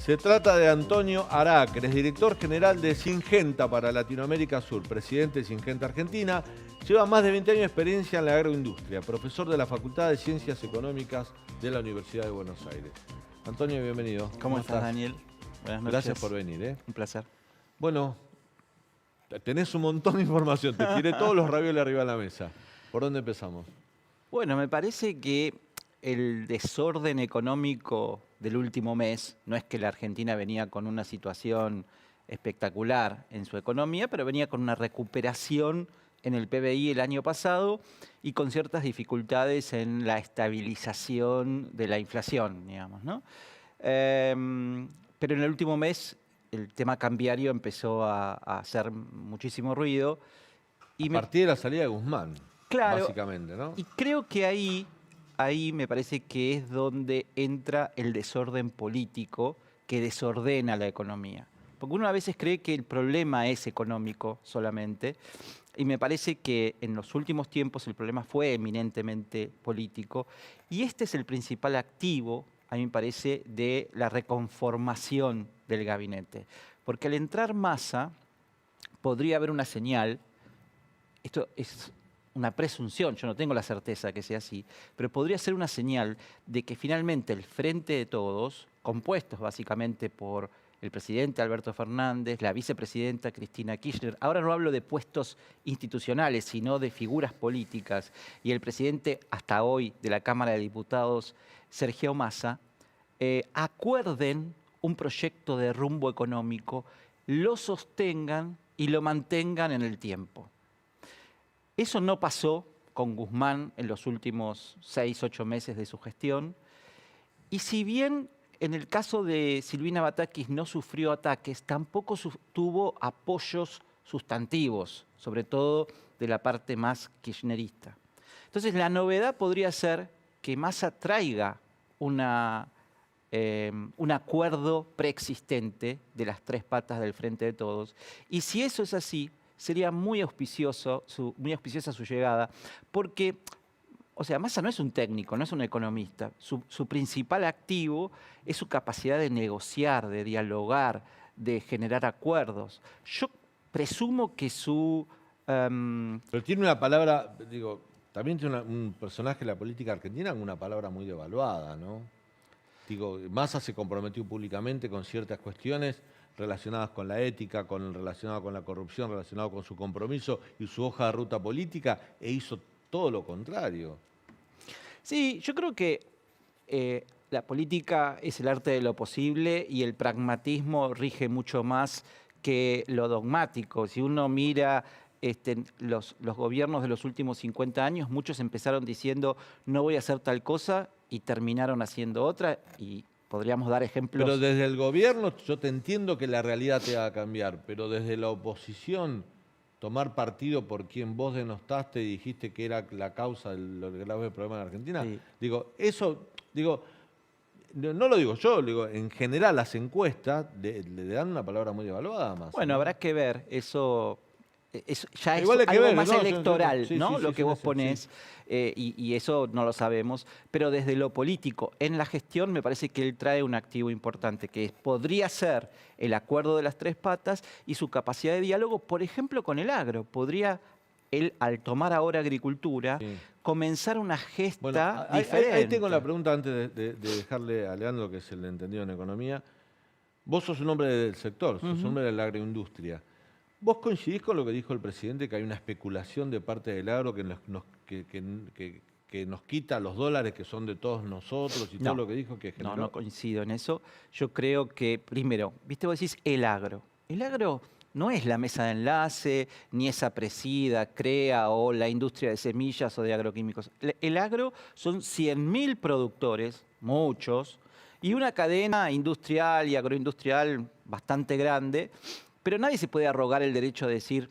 Se trata de Antonio Aracre, es director general de Syngenta para Latinoamérica Sur, presidente de Syngenta Argentina. Lleva más de 20 años de experiencia en la agroindustria, profesor de la Facultad de Ciencias Económicas de la Universidad de Buenos Aires. Antonio, bienvenido. ¿Cómo estás, Daniel? Buenas noches. Gracias por venir. Un placer. Bueno, tenés un montón de información. Te tiré todos los ravioles arriba de la mesa. ¿Por dónde empezamos? Bueno, me parece que el desorden económico del último mes, no es que la Argentina venía con una situación espectacular en su economía, pero venía con una recuperación en el PBI el año pasado y con ciertas dificultades en la estabilización de la inflación, digamos, ¿no? Pero en el último mes el tema cambiario empezó a hacer muchísimo ruido. Y a partir de la salida de Guzmán, claro, básicamente, ¿no? Y creo que ahí me parece que es donde entra el desorden político que desordena la economía. Porque uno a veces cree que el problema es económico solamente, y me parece que en los últimos tiempos el problema fue eminentemente político, y este es el principal activo, a mí me parece, de la reconformación del gabinete. Porque al entrar Massa, podría haber una señal, esto es una presunción, yo no tengo la certeza de que sea así, pero podría ser una señal de que finalmente el Frente de Todos, compuestos básicamente por el presidente Alberto Fernández, la vicepresidenta Cristina Kirchner, ahora no hablo de puestos institucionales, sino de figuras políticas, y el presidente hasta hoy de la Cámara de Diputados, Sergio Massa, acuerden un proyecto de rumbo económico, lo sostengan y lo mantengan en el tiempo. Eso no pasó con Guzmán en los últimos 6, 8 meses de su gestión. Y si bien en el caso de Silvina Batakis no sufrió ataques, tampoco tuvo apoyos sustantivos, sobre todo de la parte más kirchnerista. Entonces la novedad podría ser que Massa traiga un acuerdo preexistente de las tres patas del Frente de Todos. Y si eso es así, sería muy auspiciosa su llegada, porque, o sea, Massa no es un técnico, no es un economista. Su principal activo es su capacidad de negociar, de dialogar, de generar acuerdos. Yo presumo que Pero tiene una palabra, digo, también tiene un personaje de la política argentina con una palabra muy devaluada, ¿no? Digo, Massa se comprometió públicamente con ciertas cuestiones relacionadas con la ética, relacionadas con la corrupción, relacionadas con su compromiso y su hoja de ruta política, e hizo todo lo contrario. Sí, yo creo que la política es el arte de lo posible y el pragmatismo rige mucho más que lo dogmático. Si uno mira los gobiernos de los últimos 50 años, muchos empezaron diciendo no voy a hacer tal cosa y terminaron haciendo otra, y podríamos dar ejemplos. Pero desde el gobierno yo te entiendo que la realidad te va a cambiar, pero desde la oposición tomar partido por quien vos denostaste y dijiste que era la causa del grave problema en Argentina, sí. Digo, eso, digo, no lo digo yo, digo, en general las encuestas le dan una palabra muy devaluada más. Bueno, ¿no? Habrá que ver, eso ya es algo ver, más electoral, sí, ¿no? Sí, lo sí, que vos ponés, sí. Y eso no lo sabemos. Pero desde lo político, en la gestión, me parece que él trae un activo importante, que podría ser el acuerdo de las tres patas y su capacidad de diálogo, por ejemplo, con el agro. Podría él, al tomar ahora agricultura, comenzar una gesta diferente. Ahí tengo la pregunta antes de dejarle a Leandro, que es el entendido en economía. Vos sos un hombre del sector, sos un hombre de la agroindustria. ¿Vos coincidís con lo que dijo el presidente, que hay una especulación de parte del agro que nos quita los dólares que son de todos nosotros y todo lo que dijo que generó? No coincido en eso. Yo creo que, primero, viste, vos decís el agro. El agro no es la mesa de enlace, ni esa Presida, CREA o la industria de semillas o de agroquímicos. El agro son 100.000 productores, muchos, y una cadena industrial y agroindustrial bastante grande. Pero nadie se puede arrogar el derecho de decir,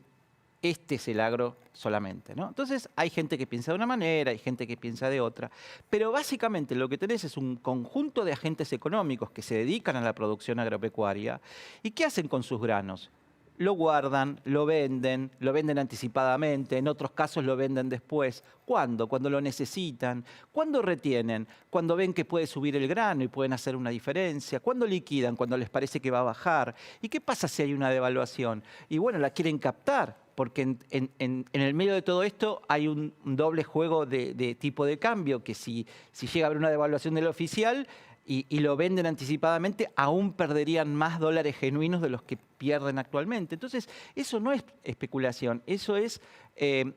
este es el agro solamente, ¿no? Entonces hay gente que piensa de una manera, hay gente que piensa de otra. Pero básicamente lo que tenés es un conjunto de agentes económicos que se dedican a la producción agropecuaria. ¿Y qué hacen con sus granos? lo guardan, lo venden anticipadamente, en otros casos lo venden después. ¿Cuándo? Cuando lo necesitan. ¿Cuándo retienen? Cuando ven que puede subir el grano y pueden hacer una diferencia. ¿Cuándo liquidan? Cuando les parece que va a bajar. ¿Y qué pasa si hay una devaluación? Y bueno, la quieren captar, porque en el medio de todo esto hay un doble juego de tipo de cambio, que si llega a haber una devaluación del oficial y lo venden anticipadamente, aún perderían más dólares genuinos de los que pierden actualmente. Entonces, eso no es especulación, eso es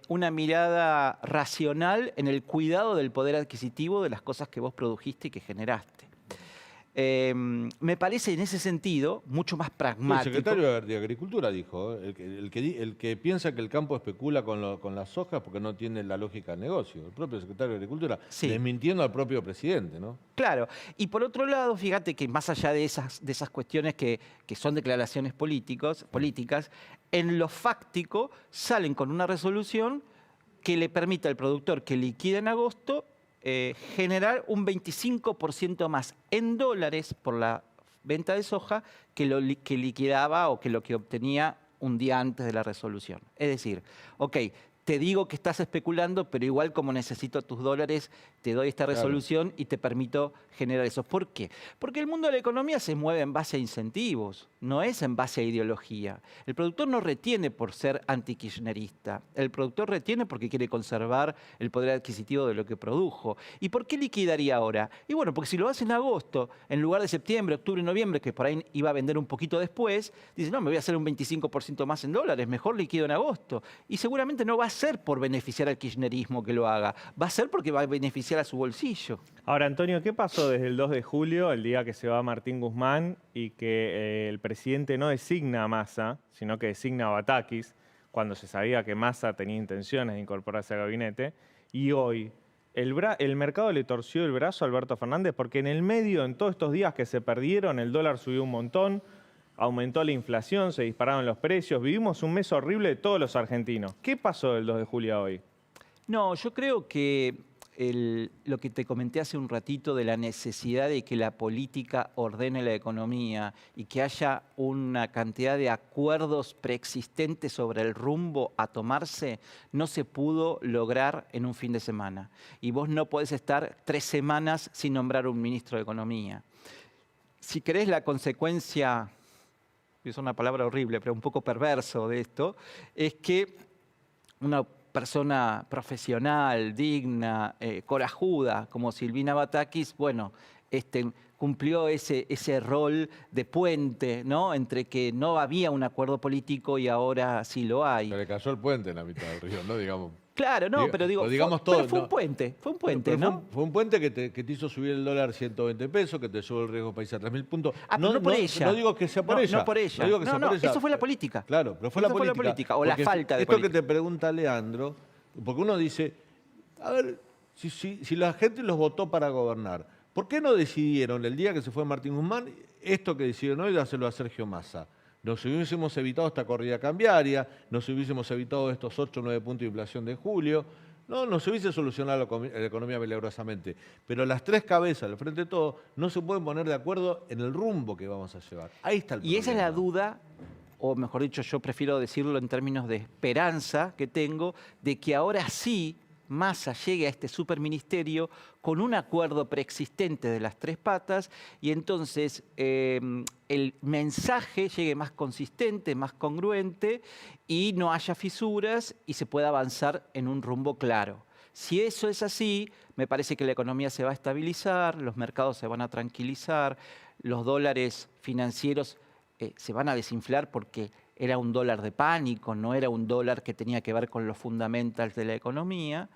una mirada racional en el cuidado del poder adquisitivo de las cosas que vos produjiste y que generaste. Me parece en ese sentido mucho más El pragmático. secretario de Agricultura dijo, el que piensa que el campo especula con las sojas porque no tiene la lógica del negocio. El propio secretario de Agricultura, Sí. desmintiendo al propio presidente, ¿no? Claro, y por otro lado, fíjate que más allá de esas cuestiones que son declaraciones políticas, en lo fáctico salen con una resolución que le permite al productor que liquide en agosto generar un 25% más en dólares por la venta de soja que liquidaba o que lo que obtenía un día antes de la resolución. Es decir, ok, te digo que estás especulando, pero igual como necesito tus dólares, te doy esta resolución y te permito generar eso. ¿Por qué? Porque el mundo de la economía se mueve en base a incentivos, no es en base a ideología. El productor no retiene por ser anti-kirchnerista. El productor retiene porque quiere conservar el poder adquisitivo de lo que produjo. ¿Y por qué liquidaría ahora? Y bueno, porque si lo hace en agosto, en lugar de septiembre, octubre, noviembre, que por ahí iba a vender un poquito después, dice, no, me voy a hacer un 25% más en dólares, mejor liquido en agosto. Y seguramente no va a ser por beneficiar al kirchnerismo que lo haga, va a ser porque va a beneficiar a su bolsillo. Ahora, Antonio, ¿qué pasó desde el 2 de julio, el día que se va Martín Guzmán y que el presidente no designa a Massa, sino que designa a Batakis, cuando se sabía que Massa tenía intenciones de incorporarse al gabinete? Y hoy, el mercado le torció el brazo a Alberto Fernández porque en el medio, en todos estos días que se perdieron, el dólar subió un montón, aumentó la inflación, se dispararon los precios, vivimos un mes horrible de todos los argentinos. ¿Qué pasó del 2 de julio a hoy? No, yo creo que lo que te comenté hace un ratito de la necesidad de que la política ordene la economía y que haya una cantidad de acuerdos preexistentes sobre el rumbo a tomarse, no se pudo lograr en un fin de semana. Y vos no podés estar 3 semanas sin nombrar un ministro de Economía. Si querés, la consecuencia, es una palabra horrible, pero un poco perverso de esto, es que una persona profesional, digna, corajuda, como Silvina Batakis, bueno, cumplió ese rol de puente, ¿no? Entre que no había un acuerdo político y ahora sí lo hay. Se le cayó el puente en la mitad del río, ¿no? Digamos. Claro, no, pero digo, digamos pero todo, fue no. un puente, Pero ¿no? fue un puente que te hizo subir el dólar 120 pesos, que te subió el riesgo país a 3.000 puntos. Ah, pero no por ella. No digo que sea por ella. No por ella. No digo que sea por ella. Eso fue la política. Claro, pero fue Eso la fue la política. política, o la Porque falta de esto política. que te pregunta Leandro, porque uno dice, a ver, si la gente los votó para gobernar, ¿por qué no decidieron el día que se fue Martín Guzmán esto que decidieron hoy dárselo a Sergio Massa? Nos hubiésemos evitado esta corrida cambiaria, nos hubiésemos evitado estos 8 o 9 puntos de inflación de julio. No, se hubiese solucionado la economía milagrosamente. Pero las 3 cabezas, al frente de todo, no se pueden poner de acuerdo en el rumbo que vamos a llevar. Ahí está el problema. Y esa es la duda, o mejor dicho, yo prefiero decirlo en términos de esperanza que tengo, de que ahora sí Massa llegue a este superministerio con un acuerdo preexistente de las 3 patas y entonces el mensaje llegue más consistente, más congruente y no haya fisuras y se pueda avanzar en un rumbo claro. Si eso es así, me parece que la economía se va a estabilizar, los mercados se van a tranquilizar, los dólares financieros se van a desinflar porque era un dólar de pánico, no era un dólar que tenía que ver con los fundamentals de la economía.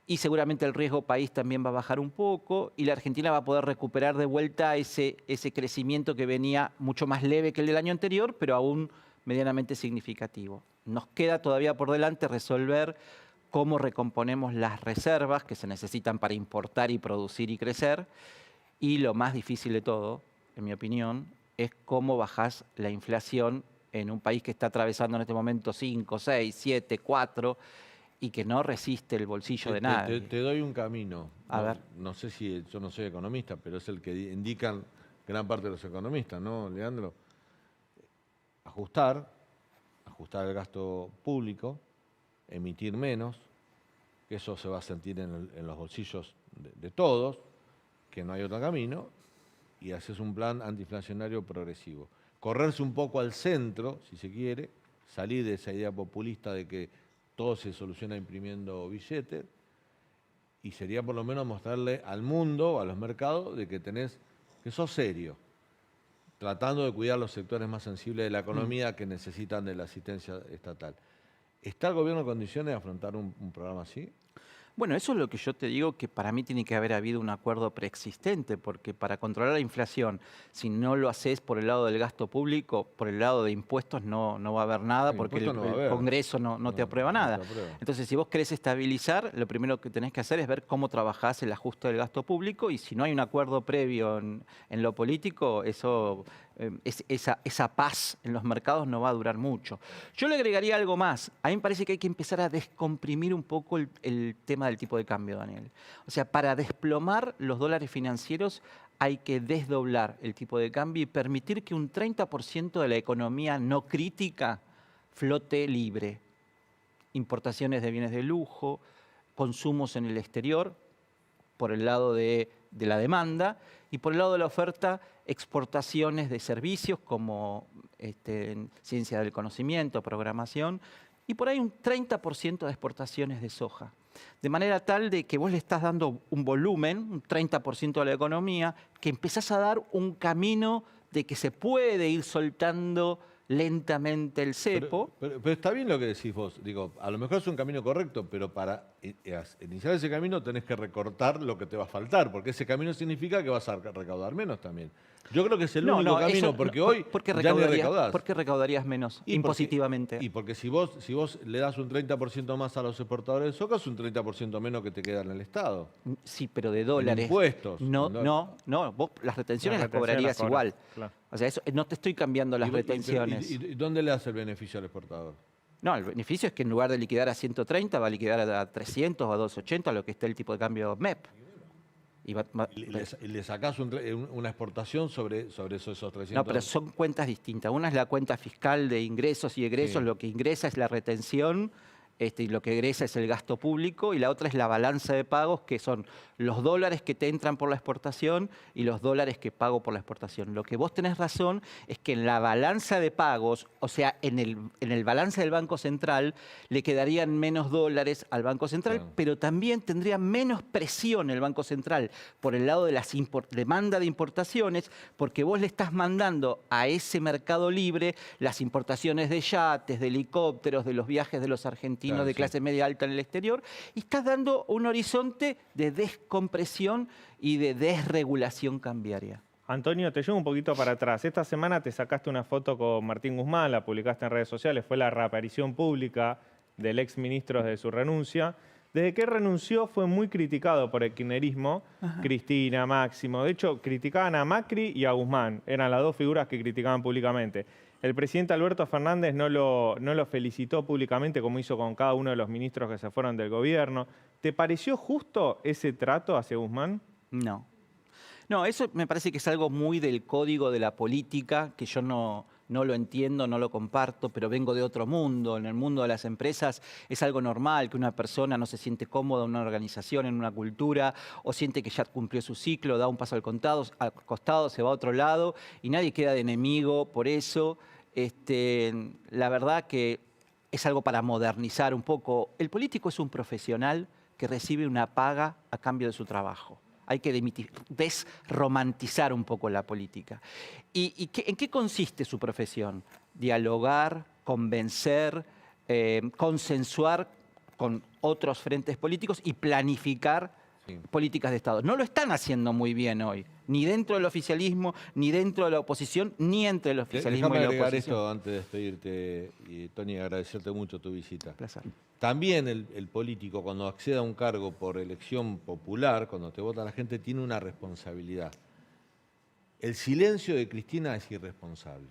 Y seguramente el riesgo país también va a bajar un poco y la Argentina va a poder recuperar de vuelta ese crecimiento que venía mucho más leve que el del año anterior, pero aún medianamente significativo. Nos queda todavía por delante resolver cómo recomponemos las reservas que se necesitan para importar y producir y crecer. Y lo más difícil de todo, en mi opinión, es cómo bajás la inflación en un país que está atravesando en este momento 5, 6, 7, 4 y que no resiste el bolsillo de nadie. Te doy un camino. A ver. No sé si yo no soy economista, pero es el que indican gran parte de los economistas, ¿no, Leandro? Ajustar, ajustar el gasto público, emitir menos, que eso se va a sentir en los bolsillos de todos, que no hay otro camino, y haces un plan antiinflacionario progresivo. Correrse un poco al centro, si se quiere, salir de esa idea populista de que todo se soluciona imprimiendo billetes, y sería por lo menos mostrarle al mundo, a los mercados, de que sos serio, tratando de cuidar los sectores más sensibles de la economía que necesitan de la asistencia estatal. ¿Está el gobierno en condiciones de afrontar un programa así? Bueno, eso es lo que yo te digo, que para mí tiene que haber habido un acuerdo preexistente, porque para controlar la inflación, si no lo haces por el lado del gasto público, por el lado de impuestos no va a haber nada, porque el Congreso no te aprueba nada. Entonces, si vos querés estabilizar, lo primero que tenés que hacer es ver cómo trabajás el ajuste del gasto público, y si no hay un acuerdo previo en lo político, esa paz en los mercados no va a durar mucho. Yo le agregaría algo más. A mí me parece que hay que empezar a descomprimir un poco el tema del tipo de cambio, Daniel. O sea, para desplomar los dólares financieros hay que desdoblar el tipo de cambio y permitir que un 30% de la economía no crítica flote libre. Importaciones de bienes de lujo, consumos en el exterior, por el lado de la demanda, y por el lado de la oferta, exportaciones de servicios como ciencia del conocimiento, programación, y por ahí un 30% de exportaciones de soja. De manera tal de que vos le estás dando un volumen, un 30% de la economía, que empezás a dar un camino de que se puede ir soltando lentamente el cepo. Pero está bien lo que decís vos. Digo, a lo mejor es un camino correcto, pero para iniciar ese camino tenés que recortar lo que te va a faltar, porque ese camino significa que vas a recaudar menos también. Yo creo que es el único camino, porque hoy ya ni recaudás. ¿Por qué recaudarías menos impositivamente? Porque si vos le das un 30% más a los exportadores de soja, es un 30% menos que te queda en el Estado. Sí, pero de dólares. En impuestos. No, vos las retenciones las cobrarías igual. Claro. O sea, eso, no te estoy cambiando las retenciones. ¿Y dónde le das el beneficio al exportador? No, el beneficio es que en lugar de liquidar a 130, va a liquidar a 300 o a 280, lo que esté el tipo de cambio MEP. Y le sacás una exportación sobre esos 300. No, pero son cuentas distintas. Una es la cuenta fiscal de ingresos y egresos, sí. Lo que ingresa es la retención, y lo que egresa es el gasto público, y la otra es la balanza de pagos, que son los dólares que te entran por la exportación y los dólares que pago por la exportación. Lo que vos tenés razón es que en la balanza de pagos, o sea, en el balance del Banco Central, le quedarían menos dólares al Banco Central, claro. Pero también tendría menos presión el Banco Central por el lado de la demanda de importaciones, porque vos le estás mandando a ese mercado libre las importaciones de yates, de helicópteros, de los viajes de los argentinos, claro, de clase media alta en el exterior, y estás dando un horizonte de descompresión y de desregulación cambiaria. Antonio, te llevo un poquito para atrás. Esta semana te sacaste una foto con Martín Guzmán, la publicaste en redes sociales, fue la reaparición pública del exministro de su renuncia. Desde que renunció fue muy criticado por el kirchnerismo, ajá. Cristina, Máximo. De hecho, criticaban a Macri y a Guzmán. Eran las dos figuras que criticaban públicamente. El presidente Alberto Fernández no lo felicitó públicamente como hizo con cada uno de los ministros que se fueron del gobierno. ¿Te pareció justo ese trato hacia Guzmán? No. No, eso me parece que es algo muy del código de la política, que yo no lo entiendo, no lo comparto, pero vengo de otro mundo. En el mundo de las empresas es algo normal que una persona no se siente cómoda en una organización, en una cultura, o siente que ya cumplió su ciclo, da un paso al costado, se va a otro lado, y nadie queda de enemigo por eso. La verdad que es algo para modernizar un poco. El político es un profesional que recibe una paga a cambio de su trabajo. Hay que desromantizar un poco la política. ¿En qué consiste su profesión? Dialogar, convencer, consensuar con otros frentes políticos y planificar políticas de Estado. No lo están haciendo muy bien hoy, ni dentro del oficialismo, ni dentro de la oposición, ni entre el oficialismo y la oposición. Déjame agregar esto antes de despedirte, y Tony, agradecerte mucho tu visita. Placer. También el político, cuando accede a un cargo por elección popular, cuando te vota la gente, tiene una responsabilidad. El silencio de Cristina es irresponsable.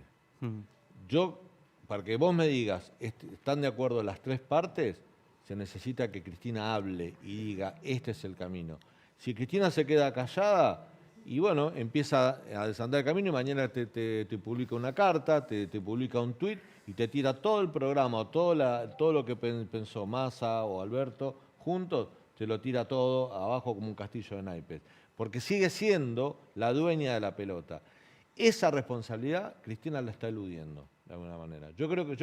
Yo, para que vos me digas, ¿están de acuerdo las tres partes? Se necesita que Cristina hable y diga, este es el camino. Si Cristina se queda callada y bueno, empieza a desandar el camino y mañana te publica una carta, te publica un tuit y te tira todo el programa, o todo lo que pensó Massa o Alberto juntos, te lo tira todo abajo como un castillo de naipes. Porque sigue siendo la dueña de la pelota. Esa responsabilidad Cristina la está eludiendo, de alguna manera. Yo creo que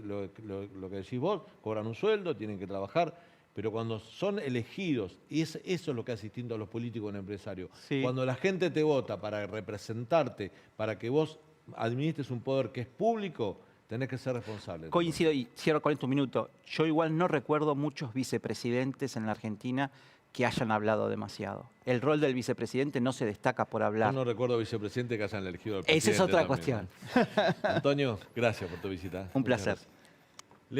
lo que decís vos, cobran un sueldo, tienen que trabajar, pero cuando son elegidos, y eso es lo que hace distinto a los políticos y a los empresarios, Sí. cuando la gente te vota para representarte, para que vos administres un poder que es público, tenés que ser responsable. Coincido y cierro con esto un minuto. Yo igual no recuerdo muchos vicepresidentes en la Argentina que hayan hablado demasiado. El rol del vicepresidente no se destaca por Yo hablar. no recuerdo vicepresidente que hayan elegido al presidente. Esa es otra también, cuestión. ¿no? Antonio, gracias por tu visita. Un Muchas placer. gracias.